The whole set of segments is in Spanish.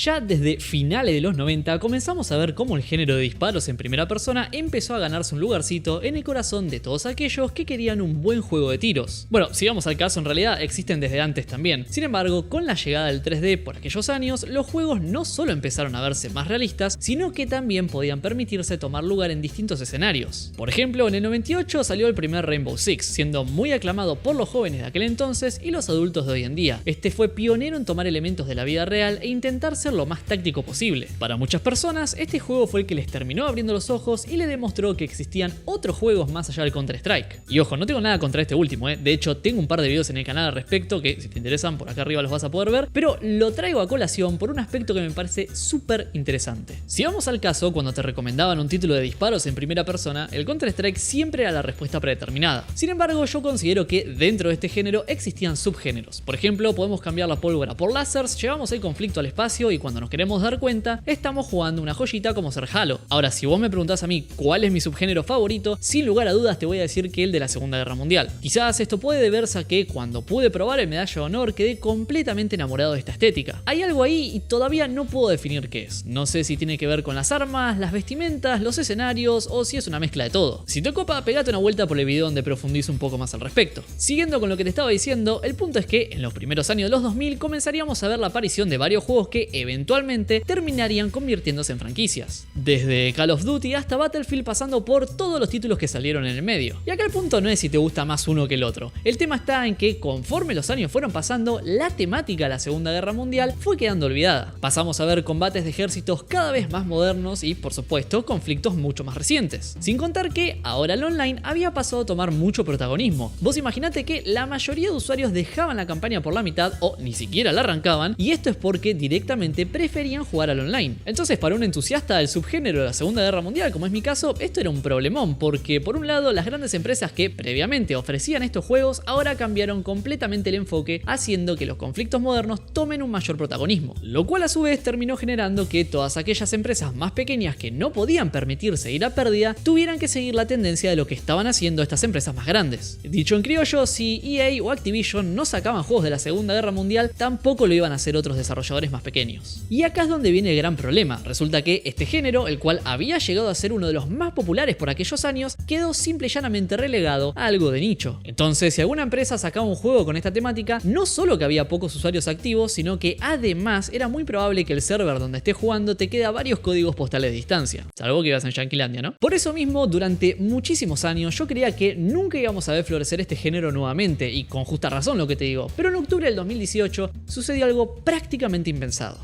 Ya desde finales de los 90 comenzamos a ver cómo el género de disparos en primera persona empezó a ganarse un lugarcito en el corazón de todos aquellos que querían un buen juego de tiros. Bueno, si vamos al caso, en realidad existen desde antes también. Sin embargo, con la llegada del 3D por aquellos años, los juegos no solo empezaron a verse más realistas, sino que también podían permitirse tomar lugar en distintos escenarios. Por ejemplo, en el 98 salió el primer Rainbow Six, siendo muy aclamado por los jóvenes de aquel entonces y los adultos de hoy en día. Este fue pionero en tomar elementos de la vida real e intentar ser lo más táctico posible. Para muchas personas, este juego fue el que les terminó abriendo los ojos y les demostró que existían otros juegos más allá del Counter-Strike. Y ojo, no tengo nada contra este último, de hecho tengo un par de videos en el canal al respecto que si te interesan por acá arriba los vas a poder ver, pero lo traigo a colación por un aspecto que me parece súper interesante. Si vamos al caso, cuando te recomendaban un título de disparos en primera persona, el Counter-Strike siempre era la respuesta predeterminada. Sin embargo, yo considero que dentro de este género existían subgéneros. Por ejemplo, podemos cambiar la pólvora por lásers, llevamos el conflicto al espacio y cuando nos queremos dar cuenta, estamos jugando una joyita como ser Halo. Ahora, si vos me preguntás a mí cuál es mi subgénero favorito, sin lugar a dudas te voy a decir que el de la Segunda Guerra Mundial. Quizás esto puede deberse a que cuando pude probar el Medalla de Honor quedé completamente enamorado de esta estética. Hay algo ahí y todavía no puedo definir qué es. No sé si tiene que ver con las armas, las vestimentas, los escenarios o si es una mezcla de todo. Si te copa, pegate una vuelta por el video donde profundizo un poco más al respecto. Siguiendo con lo que te estaba diciendo, el punto es que en los primeros años de los 2000 comenzaríamos a ver la aparición de varios juegos que eventualmente terminarían convirtiéndose en franquicias. Desde Call of Duty hasta Battlefield, pasando por todos los títulos que salieron en el medio. Y acá el punto no es si te gusta más uno que el otro. El tema está en que conforme los años fueron pasando, la temática de la Segunda Guerra Mundial fue quedando olvidada. Pasamos a ver combates de ejércitos cada vez más modernos y, por supuesto, conflictos mucho más recientes. Sin contar que ahora el online había pasado a tomar mucho protagonismo. Vos imaginate que la mayoría de usuarios dejaban la campaña por la mitad o ni siquiera la arrancaban, y esto es porque directamente preferían jugar al online. Entonces, para un entusiasta del subgénero de la Segunda Guerra Mundial, como es mi caso, esto era un problemón, porque por un lado las grandes empresas que previamente ofrecían estos juegos ahora cambiaron completamente el enfoque, haciendo que los conflictos modernos tomen un mayor protagonismo, lo cual a su vez terminó generando que todas aquellas empresas más pequeñas que no podían permitirse ir a pérdida tuvieran que seguir la tendencia de lo que estaban haciendo estas empresas más grandes. Dicho en criollo, si EA o Activision no sacaban juegos de la Segunda Guerra Mundial, tampoco lo iban a hacer otros desarrolladores más pequeños. Y acá es donde viene el gran problema. Resulta que este género, el cual había llegado a ser uno de los más populares por aquellos años, quedó simple y llanamente relegado a algo de nicho. Entonces, si alguna empresa sacaba un juego con esta temática, no solo que había pocos usuarios activos, sino que además era muy probable que el server donde estés jugando te quede a varios códigos postales de distancia. Salvo que ibas en Yanquilandia, ¿no? Por eso mismo, durante muchísimos años yo creía que nunca íbamos a ver florecer este género nuevamente, y con justa razón lo que te digo. Pero en octubre del 2018 sucedió algo prácticamente impensado.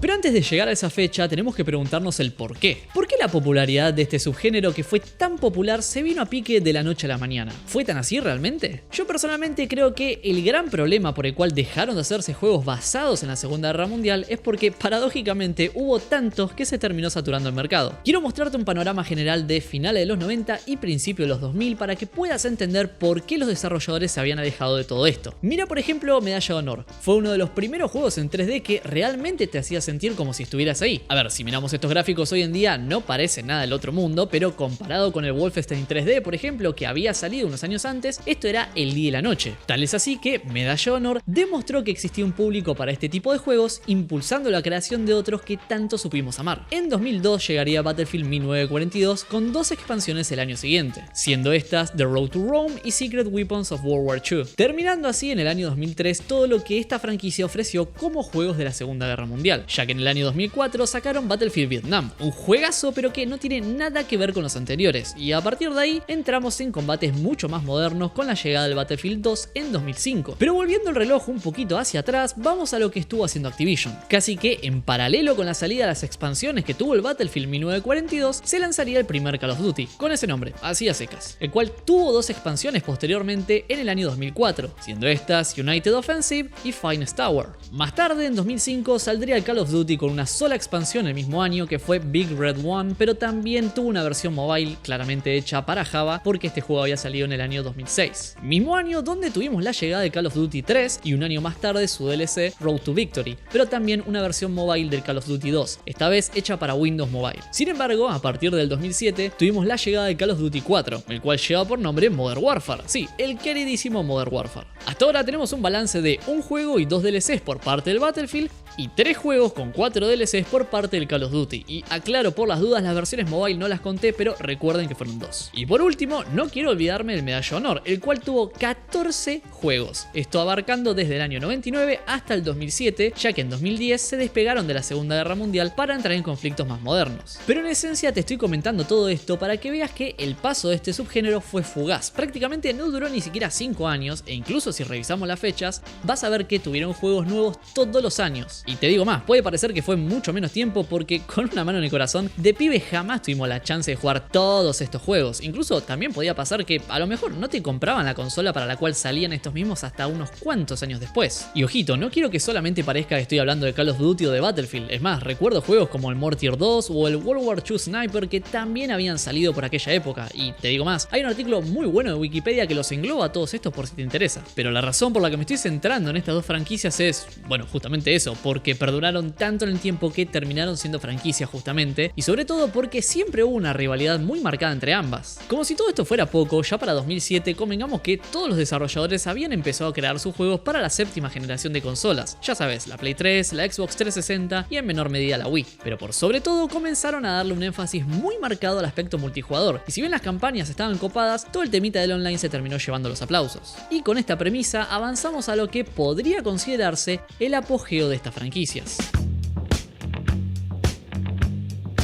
Pero antes de llegar a esa fecha tenemos que preguntarnos el por qué. ¿Por qué la popularidad de este subgénero que fue tan popular se vino a pique de la noche a la mañana? ¿Fue tan así realmente? Yo personalmente creo que el gran problema por el cual dejaron de hacerse juegos basados en la Segunda Guerra Mundial es porque paradójicamente hubo tantos que se terminó saturando el mercado. Quiero mostrarte un panorama general de finales de los 90 y principios de los 2000 para que puedas entender por qué los desarrolladores se habían alejado de todo esto. Mira por ejemplo Medalla de Honor. Fue uno de los primeros juegos en 3D que realmente te hacía sentir como si estuvieras ahí. A ver, si miramos estos gráficos hoy en día no parece nada del otro mundo, pero comparado con el Wolfenstein 3D, por ejemplo, que había salido unos años antes, esto era el día y la noche. Tal es así que Medalla de Honor demostró que existía un público para este tipo de juegos, impulsando la creación de otros que tanto supimos amar. En 2002 llegaría Battlefield 1942 con dos expansiones el año siguiente, siendo estas The Road to Rome y Secret Weapons of World War II, terminando así en el año 2003 todo lo que esta franquicia ofreció como juegos de la Segunda Guerra Mundial, ya que en el año 2004 sacaron Battlefield Vietnam, un juegazo pero que no tiene nada que ver con los anteriores, y a partir de ahí entramos en combates mucho más modernos con la llegada del Battlefield 2 en 2005. Pero volviendo el reloj un poquito hacia atrás, vamos a lo que estuvo haciendo Activision. Casi que en paralelo con la salida de las expansiones que tuvo el Battlefield 1942, se lanzaría el primer Call of Duty, con ese nombre, así a secas, el cual tuvo dos expansiones posteriormente en el año 2004, siendo estas United Offensive y Finest Tower. Más tarde, en 2005, saldría el Call of of Duty con una sola expansión el mismo año, que fue Big Red One, pero también tuvo una versión mobile claramente hecha para Java porque este juego había salido en el año 2006. Mismo año donde tuvimos la llegada de Call of Duty 3 y un año más tarde su DLC Road to Victory, pero también una versión mobile del Call of Duty 2, esta vez hecha para Windows Mobile. Sin embargo, a partir del 2007 tuvimos la llegada de Call of Duty 4, el cual lleva por nombre Modern Warfare. Sí, el queridísimo Modern Warfare. Hasta ahora tenemos un balance de un juego y 2 DLCs por parte del Battlefield y 3 juegos con 4 DLCs por parte del Call of Duty. Y aclaro por las dudas, las versiones mobile no las conté, pero recuerden que fueron 2. Y por último, no quiero olvidarme del Medalla de Honor, el cual tuvo 14 juegos. Esto abarcando desde el año 99 hasta el 2007, ya que en 2010 se despegaron de la Segunda Guerra Mundial para entrar en conflictos más modernos. Pero en esencia te estoy comentando todo esto para que veas que el paso de este subgénero fue fugaz. Prácticamente no duró ni siquiera 5 años, e incluso si revisamos las fechas, vas a ver que tuvieron juegos nuevos todos los años. Y te digo más, puede parecer que fue mucho menos tiempo porque con una mano en el corazón, de pibe jamás tuvimos la chance de jugar todos estos juegos. Incluso también podía pasar que a lo mejor no te compraban la consola para la cual salían estos mismos hasta unos cuantos años después. Y ojito, no quiero que solamente parezca que estoy hablando de Call of Duty o de Battlefield. Es más, recuerdo juegos como el Mortier 2 o el World War II Sniper que también habían salido por aquella época. Y te digo más, hay un artículo muy bueno de Wikipedia que los engloba a todos estos por si te interesa. Pero la razón por la que me estoy centrando en estas dos franquicias es, bueno, justamente eso, porque perduraron tanto en el tiempo que terminaron siendo franquicias justamente, y sobre todo porque siempre hubo una rivalidad muy marcada entre ambas. Como si todo esto fuera poco, ya para 2007 convengamos que todos los desarrolladores habían empezado a crear sus juegos para la séptima generación de consolas, ya sabes, la Play 3, la Xbox 360 y en menor medida la Wii. Pero por sobre todo comenzaron a darle un énfasis muy marcado al aspecto multijugador, y si bien las campañas estaban copadas, todo el temita del online se terminó llevando los aplausos. Y con esta premisa avanzamos a lo que podría considerarse el apogeo de estas franquicias.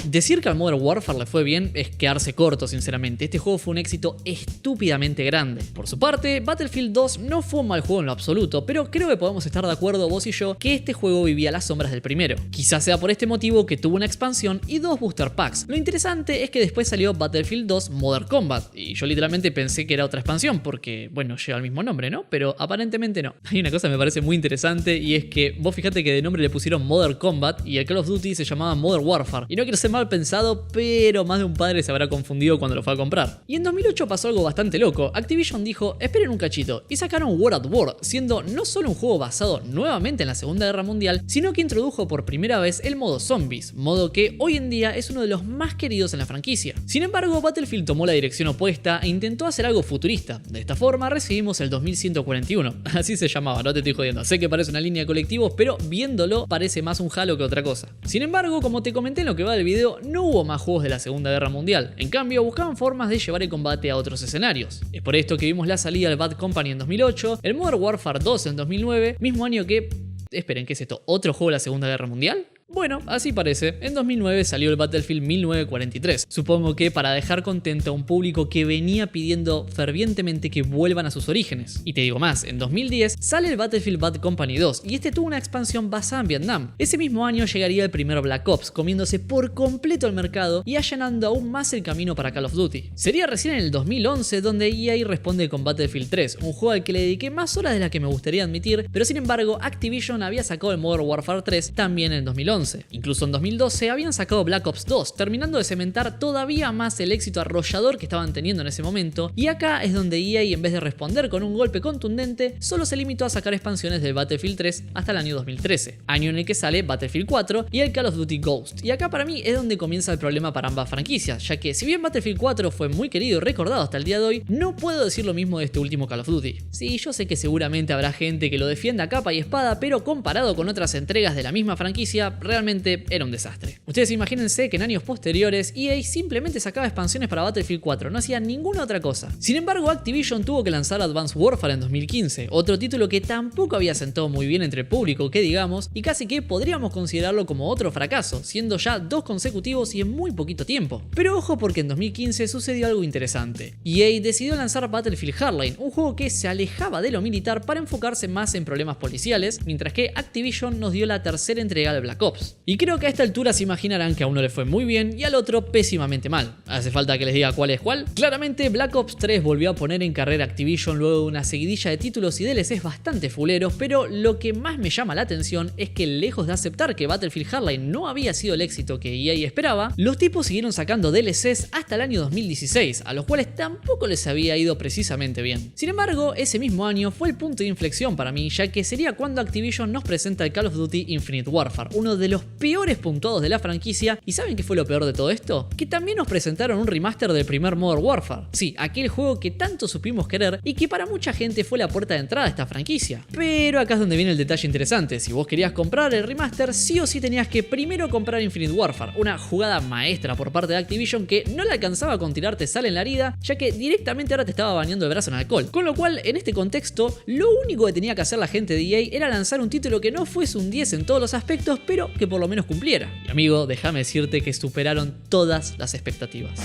Decir que al Modern Warfare le fue bien es quedarse corto, sinceramente. Este juego fue un éxito estúpidamente grande. Por su parte, Battlefield 2 no fue un mal juego en lo absoluto, pero creo que podemos estar de acuerdo vos y yo que este juego vivía a las sombras del primero. Quizás sea por este motivo que tuvo una expansión y 2 booster packs. Lo interesante es que después salió Battlefield 2 Modern Combat, y yo literalmente pensé que era otra expansión porque, bueno, lleva el mismo nombre, ¿no? Pero aparentemente no. Hay una cosa que me parece muy interesante y es que vos fijate que de nombre le pusieron Modern Combat y el Call of Duty se llamaba Modern Warfare. Y no quiero ser mal pensado, pero más de un padre se habrá confundido cuando lo fue a comprar. Y en 2008 pasó algo bastante loco. Activision dijo, esperen un cachito, y sacaron War at War, siendo no solo un juego basado nuevamente en la Segunda Guerra Mundial, sino que introdujo por primera vez el modo zombies, modo que hoy en día es uno de los más queridos en la franquicia. Sin embargo, Battlefield tomó la dirección opuesta e intentó hacer algo futurista. De esta forma recibimos el 2141, así se llamaba, no te estoy jodiendo. Sé que parece una línea de colectivos, pero viéndolo parece más un Halo que otra cosa. Sin embargo, como te comenté en lo que va del video, no hubo más juegos de la Segunda Guerra Mundial. En cambio, buscaban formas de llevar el combate a otros escenarios. Es por esto que vimos la salida del Bad Company en 2008, el Modern Warfare 2 en 2009, mismo año que... Esperen, ¿qué es esto? ¿Otro juego de la Segunda Guerra Mundial? Bueno, así parece. En 2009 salió el Battlefield 1943. Supongo que para dejar contento a un público que venía pidiendo fervientemente que vuelvan a sus orígenes. Y te digo más, en 2010 sale el Battlefield Bad Company 2 y este tuvo una expansión basada en Vietnam. Ese mismo año llegaría el primer Black Ops, comiéndose por completo el mercado y allanando aún más el camino para Call of Duty. Sería recién en el 2011 donde EA responde con Battlefield 3, un juego al que le dediqué más horas de las que me gustaría admitir, pero sin embargo Activision había sacado el Modern Warfare 3 también en 2011. Incluso en 2012 habían sacado Black Ops 2, terminando de cementar todavía más el éxito arrollador que estaban teniendo en ese momento, y acá es donde EA, en vez de responder con un golpe contundente, solo se limitó a sacar expansiones del Battlefield 3 hasta el año 2013, año en el que sale Battlefield 4 y el Call of Duty Ghost. Y acá para mí es donde comienza el problema para ambas franquicias, ya que si bien Battlefield 4 fue muy querido y recordado hasta el día de hoy, no puedo decir lo mismo de este último Call of Duty. Sí, yo sé que seguramente habrá gente que lo defienda a capa y espada, pero comparado con otras entregas de la misma franquicia, realmente era un desastre. Ustedes imagínense que en años posteriores EA simplemente sacaba expansiones para Battlefield 4, no hacía ninguna otra cosa. Sin embargo, Activision tuvo que lanzar Advanced Warfare en 2015, otro título que tampoco había sentado muy bien entre el público, que digamos, y casi que podríamos considerarlo como otro fracaso, siendo ya 2 consecutivos y en muy poquito tiempo. Pero ojo, porque en 2015 sucedió algo interesante. EA decidió lanzar Battlefield Hardline, un juego que se alejaba de lo militar para enfocarse más en problemas policiales, mientras que Activision nos dio la tercera entrega de Black Ops. Ops. Y creo que a esta altura se imaginarán que a uno le fue muy bien y al otro pésimamente mal. ¿Hace falta que les diga cuál es cuál? Claramente Black Ops 3 volvió a poner en carrera Activision luego de una seguidilla de títulos y DLCs bastante fuleros, pero lo que más me llama la atención es que lejos de aceptar que Battlefield Hardline no había sido el éxito que EA esperaba, los tipos siguieron sacando DLCs hasta el año 2016, a los cuales tampoco les había ido precisamente bien. Sin embargo, ese mismo año fue el punto de inflexión para mí, ya que sería cuando Activision nos presenta el Call of Duty Infinite Warfare, uno de los peores puntuados de la franquicia. ¿Y saben qué fue lo peor de todo esto? Que también nos presentaron un remaster del primer Modern Warfare. Sí, aquel juego que tanto supimos querer y que para mucha gente fue la puerta de entrada a esta franquicia. Pero acá es donde viene el detalle interesante. Si vos querías comprar el remaster, sí o sí tenías que primero comprar Infinite Warfare, una jugada maestra por parte de Activision que no le alcanzaba con tirarte sal en la herida, ya que directamente ahora te estaba bañando el brazo en alcohol. Con lo cual, en este contexto, lo único que tenía que hacer la gente de EA era lanzar un título que no fuese un 10 en todos los aspectos, pero que por lo menos cumpliera. Y amigo, déjame decirte que superaron todas las expectativas.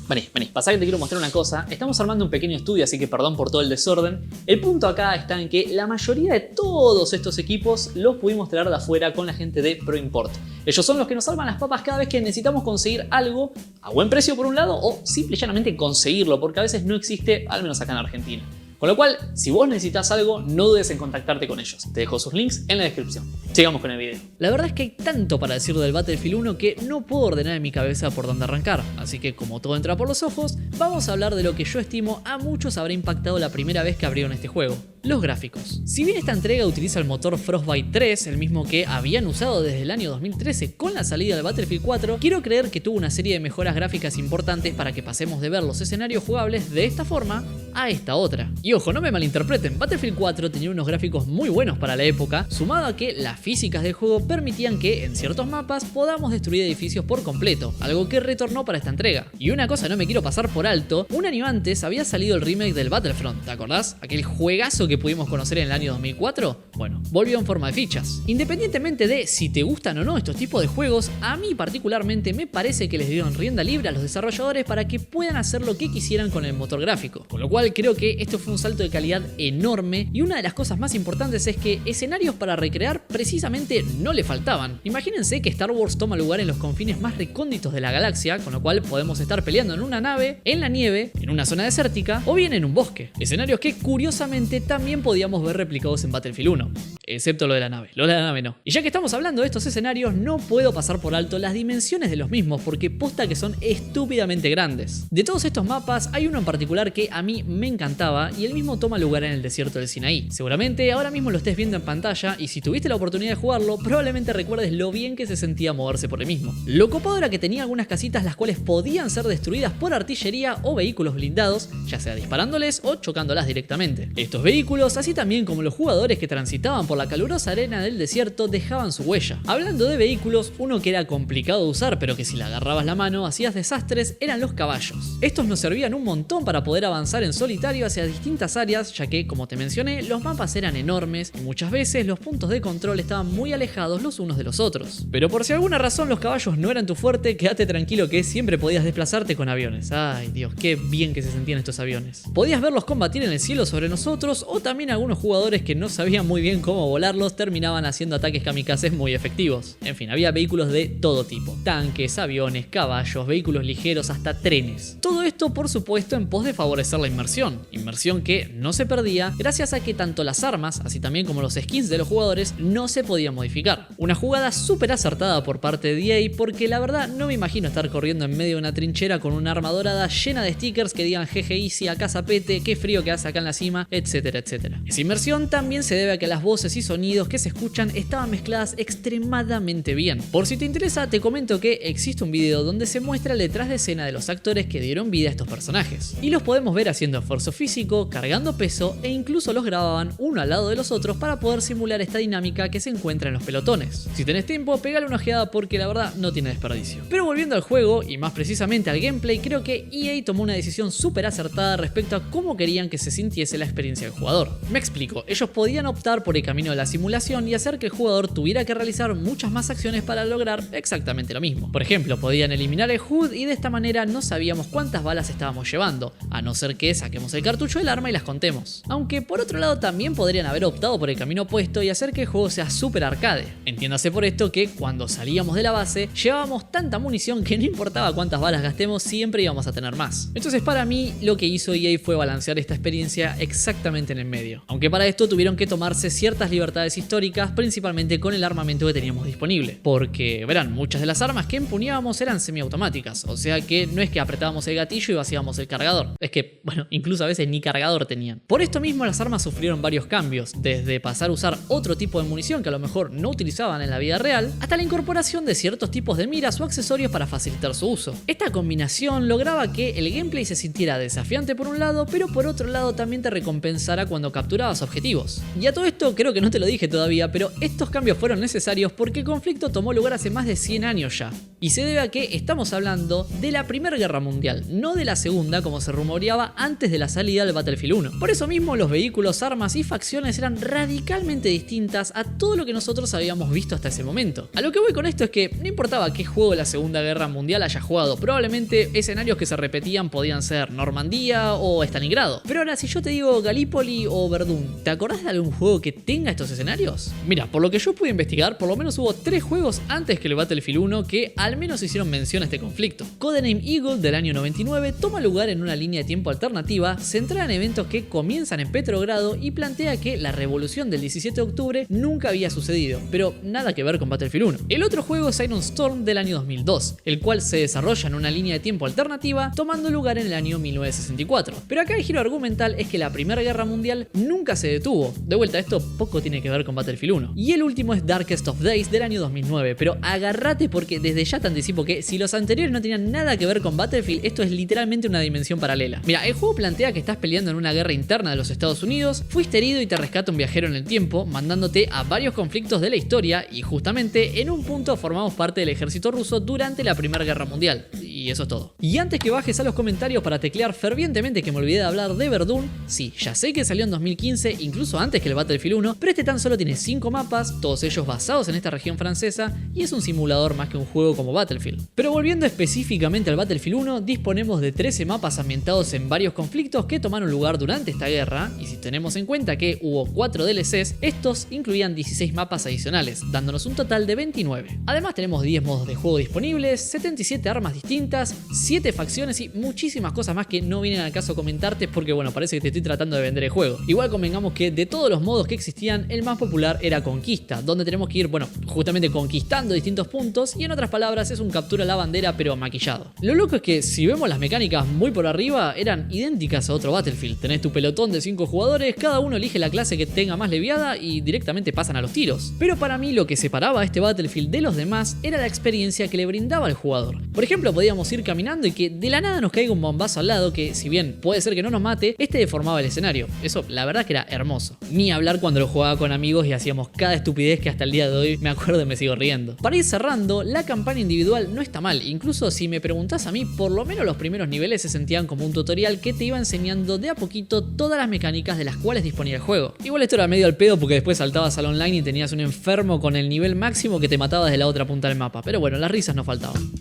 Vení, pasá que te quiero mostrar una cosa. Estamos armando un pequeño estudio, así que perdón por todo el desorden. El punto acá está en que la mayoría de todos estos equipos los pudimos traer de afuera con la gente de ProImport. Ellos son los que nos salvan las papas cada vez que necesitamos conseguir algo a buen precio por un lado o simple y llanamente conseguirlo, porque a veces no existe, al menos acá en Argentina. Con lo cual, si vos necesitas algo, no dudes en contactarte con ellos. Te dejo sus links en la descripción. Sigamos con el video. La verdad es que hay tanto para decir del Battlefield 1 que no puedo ordenar en mi cabeza por dónde arrancar. Así que como todo entra por los ojos, vamos a hablar de lo que yo estimo a muchos habrá impactado la primera vez que abrieron este juego. Los gráficos. Si bien esta entrega utiliza el motor Frostbite 3, el mismo que habían usado desde el año 2013 con la salida del Battlefield 4, quiero creer que tuvo una serie de mejoras gráficas importantes para que pasemos de ver los escenarios jugables de esta forma a esta otra. Y ojo, no me malinterpreten, Battlefield 4 tenía unos gráficos muy buenos para la época, sumado a que las físicas del juego permitían que en ciertos mapas podamos destruir edificios por completo, algo que retornó para esta entrega. Y una cosa no me quiero pasar por alto, un año antes había salido el remake del Battlefront, ¿te acordás? Aquel juegazo que pudimos conocer en el año 2004, bueno, volvió en forma de fichas. Independientemente de si te gustan o no estos tipos de juegos, a mí particularmente me parece que les dieron rienda libre a los desarrolladores para que puedan hacer lo que quisieran con el motor gráfico, con lo cual creo que esto fue un salto de calidad enorme y una de las cosas más importantes es que escenarios para recrear precisamente no le faltaban. Imagínense que Star Wars toma lugar en los confines más recónditos de la galaxia, con lo cual podemos estar peleando en una nave, en la nieve, en una zona desértica o bien en un bosque. Escenarios que curiosamente también podíamos ver replicados en Battlefield 1, excepto lo de la nave. Lo de la nave no. Y ya que estamos hablando de estos escenarios, no puedo pasar por alto las dimensiones de los mismos porque posta que son estúpidamente grandes. De todos estos mapas hay uno en particular que a mí me encantaba y el mismo toma lugar en el desierto del Sinaí. Seguramente ahora mismo lo estés viendo en pantalla y si tuviste la oportunidad de jugarlo, probablemente recuerdes lo bien que se sentía moverse por el mismo. Lo copado era que tenía algunas casitas las cuales podían ser destruidas por artillería o vehículos blindados, ya sea disparándoles o chocándolas directamente. Estos vehículos, así también como los jugadores que transitaban por la calurosa arena del desierto, dejaban su huella. Hablando de vehículos, uno que era complicado de usar pero que si le agarrabas la mano hacías desastres eran los caballos. Estos nos servían un montón para poder avanzar en solitario hacia distintas áreas, ya que, como te mencioné, los mapas eran enormes y muchas veces los puntos de control estaban muy alejados los unos de los otros. Pero por si alguna razón los caballos no eran tu fuerte, quédate tranquilo que siempre podías desplazarte con aviones. Ay Dios, qué bien que se sentían estos aviones. Podías verlos combatir en el cielo sobre nosotros o también algunos jugadores que no sabían muy bien cómo volarlos terminaban haciendo ataques kamikazes muy efectivos. En fin, había vehículos de todo tipo. Tanques, aviones, caballos, vehículos ligeros, hasta trenes. Todo esto por supuesto en pos de favorecer la inmersión. Inmersión que no se perdía gracias a que tanto las armas, así también como los skins de los jugadores, no se podían modificar. Una jugada súper acertada por parte de EA porque la verdad no me imagino estar corriendo en medio de una trinchera con una arma dorada llena de stickers que digan GG Easy, acá zapete, qué frío que hace acá en la cima, etcétera, etcétera. Esa inmersión también se debe a que las voces y sonidos que se escuchan estaban mezcladas extremadamente bien. Por si te interesa, te comento que existe un video donde se muestra el detrás de escena de los actores que dieron vida a estos personajes. Y los podemos ver haciendo esfuerzo físico, cargando peso e incluso los grababan uno al lado de los otros para poder simular esta dinámica que se encuentra en los pelotones. Si tenés tiempo, pegale una ojeada porque la verdad no tiene desperdicio. Pero volviendo al juego y más precisamente al gameplay, creo que EA tomó una decisión súper acertada respecto a cómo querían que se sintiese la experiencia del jugador. Me explico, ellos podían optar por el camino camino de la simulación y hacer que el jugador tuviera que realizar muchas más acciones para lograr exactamente lo mismo. Por ejemplo, podían eliminar el HUD y de esta manera no sabíamos cuántas balas estábamos llevando, a no ser que saquemos el cartucho del arma y las contemos. Aunque por otro lado también podrían haber optado por el camino opuesto y hacer que el juego sea súper arcade. Entiéndase por esto que cuando salíamos de la base llevábamos tanta munición que no importaba cuántas balas gastemos, siempre íbamos a tener más. Entonces para mí lo que hizo EA fue balancear esta experiencia exactamente en el medio. Aunque para esto tuvieron que tomarse ciertas libertades históricas, principalmente con el armamento que teníamos disponible. Porque verán, muchas de las armas que empuñábamos eran semiautomáticas, o sea que no es que apretábamos el gatillo y vaciábamos el cargador. Es que, bueno, incluso a veces ni cargador tenían. Por esto mismo las armas sufrieron varios cambios, desde pasar a usar otro tipo de munición que a lo mejor no utilizaban en la vida real, hasta la incorporación de ciertos tipos de miras o accesorios para facilitar su uso. Esta combinación lograba que el gameplay se sintiera desafiante por un lado, pero por otro lado también te recompensara cuando capturabas objetivos. Y a todo esto creo que no te lo dije todavía, pero estos cambios fueron necesarios porque el conflicto tomó lugar hace más de 100 años ya. Y se debe a que estamos hablando de la Primera Guerra Mundial, no de la Segunda como se rumoreaba antes de la salida del Battlefield 1. Por eso mismo los vehículos, armas y facciones eran radicalmente distintas a todo lo que nosotros habíamos visto hasta ese momento. A lo que voy con esto es que no importaba qué juego de la Segunda Guerra Mundial haya jugado, probablemente escenarios que se repetían podían ser Normandía o Stalingrado. Pero ahora si yo te digo Gallipoli o Verdún, ¿te acordás de algún juego que tenga estos escenarios? Mira, por lo que yo pude investigar, por lo menos hubo 3 juegos antes que el Battlefield 1 que al menos hicieron mención a este conflicto. Codename Eagle del año 99 toma lugar en una línea de tiempo alternativa centrada en eventos que comienzan en Petrogrado y plantea que la revolución del 17 de octubre nunca había sucedido, pero nada que ver con Battlefield 1. El otro juego es Iron Storm del año 2002, el cual se desarrolla en una línea de tiempo alternativa tomando lugar en el año 1964. Pero acá el giro argumental es que la Primera Guerra Mundial nunca se detuvo. De vuelta, esto poco tiene que ver con Battlefield 1. Y el último es Darkest of Days del año 2009, pero agárrate porque desde ya te anticipo que si los anteriores no tenían nada que ver con Battlefield, esto es literalmente una dimensión paralela. Mira, el juego plantea que estás peleando en una guerra interna de los Estados Unidos, fuiste herido y te rescata un viajero en el tiempo, mandándote a varios conflictos de la historia y justamente en un punto formamos parte del ejército ruso durante la Primera Guerra Mundial. Y eso es todo. Y antes que bajes a los comentarios para teclear fervientemente que me olvidé de hablar de Verdún, sí, ya sé que salió en 2015, incluso antes que el Battlefield 1, pero este tan solo tiene 5 mapas, todos ellos basados en esta región francesa, y es un simulador más que un juego como Battlefield. Pero volviendo específicamente al Battlefield 1, disponemos de 13 mapas ambientados en varios conflictos que tomaron lugar durante esta guerra, y si tenemos en cuenta que hubo 4 DLCs, estos incluían 16 mapas adicionales, dándonos un total de 29. Además tenemos 10 modos de juego disponibles, 77 armas distintas, 7 facciones y muchísimas cosas más que no vienen al caso comentarte porque bueno, parece que te estoy tratando de vender el juego. Igual convengamos que de todos los modos que existían, el más popular era Conquista, donde tenemos que ir, bueno, justamente conquistando distintos puntos y en otras palabras es un captura la bandera pero maquillado. Lo loco es que si vemos las mecánicas muy por arriba, eran idénticas a otro Battlefield. Tenés tu pelotón de 5 jugadores, cada uno elige la clase que tenga más leviada y directamente pasan a los tiros. Pero para mí lo que separaba a este Battlefield de los demás era la experiencia que le brindaba al jugador. Por ejemplo, podíamos ir caminando y que de la nada nos caiga un bombazo al lado que, si bien puede ser que no nos mate, este deformaba el escenario. Eso la verdad que era hermoso. Ni hablar cuando lo jugaba con amigos y hacíamos cada estupidez que hasta el día de hoy me acuerdo y me sigo riendo. Para ir cerrando, la campaña individual no está mal, incluso si me preguntás a mí, por lo menos los primeros niveles se sentían como un tutorial que te iba enseñando de a poquito todas las mecánicas de las cuales disponía el juego. Igual esto era medio al pedo porque después saltabas al online y tenías un enfermo con el nivel máximo que te mataba desde la otra punta del mapa, pero bueno, las risas no faltaban.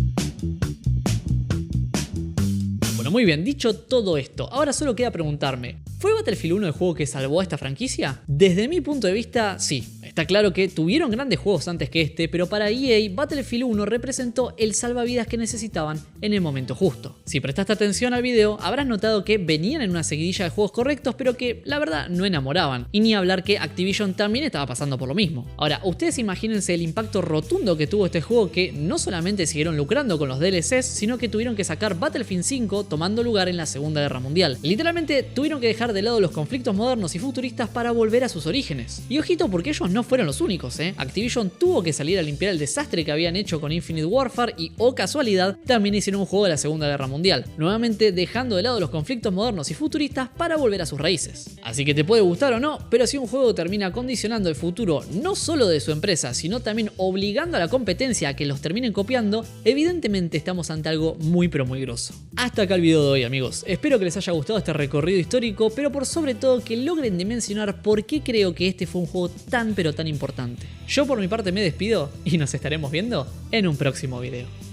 Bueno, muy bien, dicho todo esto, ahora solo queda preguntarme, ¿fue Battlefield 1 el juego que salvó a esta franquicia? Desde mi punto de vista, sí. Está claro que tuvieron grandes juegos antes que este, pero para EA, Battlefield 1 representó el salvavidas que necesitaban en el momento justo. Si prestaste atención al video, habrás notado que venían en una seguidilla de juegos correctos, pero que la verdad no enamoraban. Y ni hablar que Activision también estaba pasando por lo mismo. Ahora, ustedes imagínense el impacto rotundo que tuvo este juego que no solamente siguieron lucrando con los DLCs, sino que tuvieron que sacar Battlefield 5 tomando lugar en la Segunda Guerra Mundial. Literalmente tuvieron que dejar de lado los conflictos modernos y futuristas para volver a sus orígenes. Y ojito porque ellos no fueron los únicos, Activision tuvo que salir a limpiar el desastre que habían hecho con Infinite Warfare y, oh casualidad, también hicieron un juego de la Segunda Guerra Mundial, nuevamente dejando de lado los conflictos modernos y futuristas para volver a sus raíces. Así que te puede gustar o no, pero si un juego termina condicionando el futuro no solo de su empresa, sino también obligando a la competencia a que los terminen copiando, evidentemente estamos ante algo muy pero muy grosso. Hasta acá el video de hoy, amigos. Espero que les haya gustado este recorrido histórico, pero por sobre todo que logren dimensionar por qué creo que este fue un juego tan pero tan importante. Yo por mi parte me despido y nos estaremos viendo en un próximo video.